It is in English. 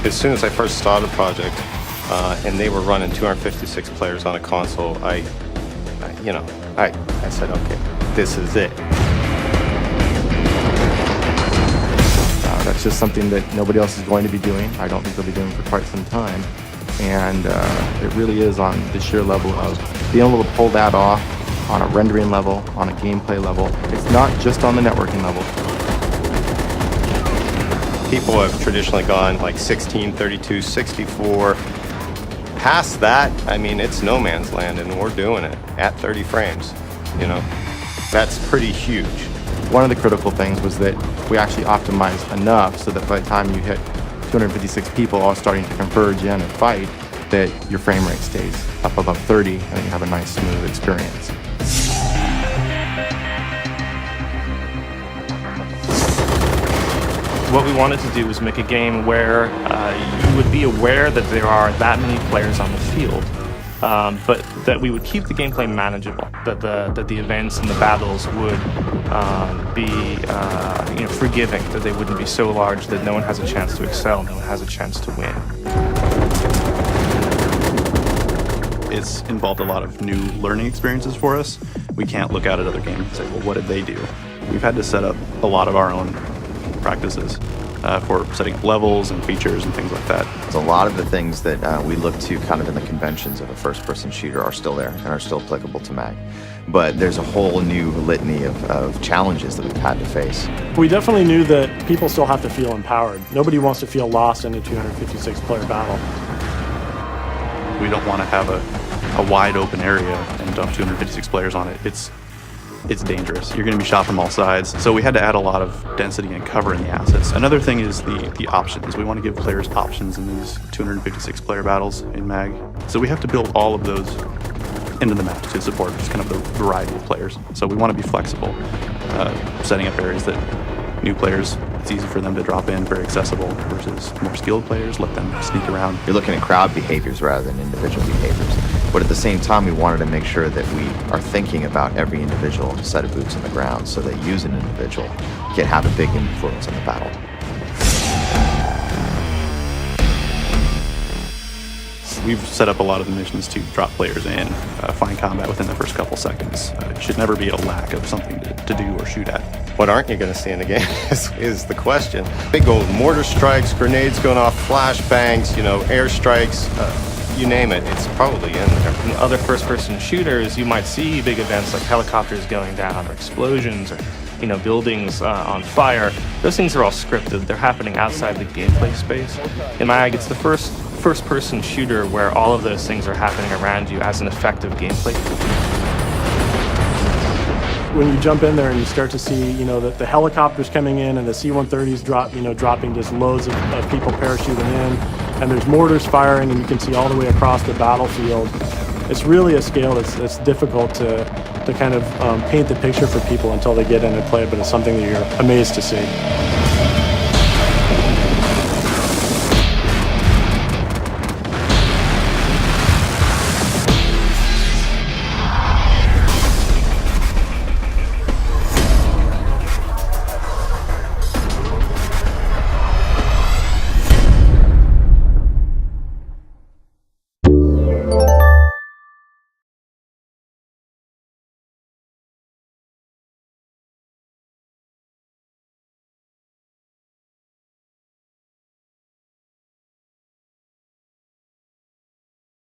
As soon as I first started the project, and they were running 256 players on a console, I said, okay, this is it. That's just something that nobody else is going to be doing. I don't think they'll be doing for quite some time. And it really is on the sheer level of being able to pull that off on a rendering level, on a gameplay level. It's not just on the networking level. People have traditionally gone like 16, 32, 64. Past that, I mean, it's no man's land, and we're doing it at 30 frames. You know, that's pretty huge. One of the critical things was that we actually optimized enough so that by the time you hit 256 people all starting to converge in and fight, that your frame rate stays up above 30 and then you have a nice smooth experience. What we wanted to do was make a game where you would be aware that there are that many players on the field, but that we would keep the gameplay manageable, that the events and the battles would be forgiving, that they wouldn't be so large that no one has a chance to excel, no one has a chance to win. It's involved a lot of new learning experiences for us. We can't look out at other games and say, well, what did they do? We've had to set up a lot of our own practices for setting up levels and features and things like that. So a lot of the things that we look to kind of in the conventions of a first-person shooter are still there and are still applicable to MAG. But there's a whole new litany of challenges that we've had to face. We definitely knew that people still have to feel empowered. Nobody wants to feel lost in a 256-player battle. We don't want to have a wide open area and dump 256 players on it. It's dangerous. You're going to be shot from all sides. So we had to add a lot of density and cover in the assets. Another thing is the options. We want to give players options in these 256 player battles in MAG. So we have to build all of those into the map to support just kind of the variety of players. So we want to be flexible, setting up areas that new players, it's easy for them to drop in, very accessible, versus more skilled players, let them sneak around. You're looking at crowd behaviors rather than individual behaviors. But at the same time, we wanted to make sure that we are thinking about every individual set of boots on the ground so that you as an individual can have a big influence on the battle. We've set up a lot of the missions to drop players in, find combat within the first couple seconds. It should never be a lack of something to do or shoot at. What aren't you going to see in the game is the question. Big old mortar strikes, grenades going off, flashbangs, airstrikes, you name it, it's probably in there. In other first-person shooters, you might see big events like helicopters going down or explosions or buildings on fire. Those things are all scripted. They're happening outside the gameplay space. In MAG, it's the first-person shooter where all of those things are happening around you as an effective gameplay. When you jump in there and you start to see, the helicopters coming in and the C-130s dropping just loads of people parachuting in, and there's mortars firing, and you can see all the way across the battlefield. It's really a scale that's difficult to kind of paint the picture for people until they get in and play it, but it's something that you're amazed to see.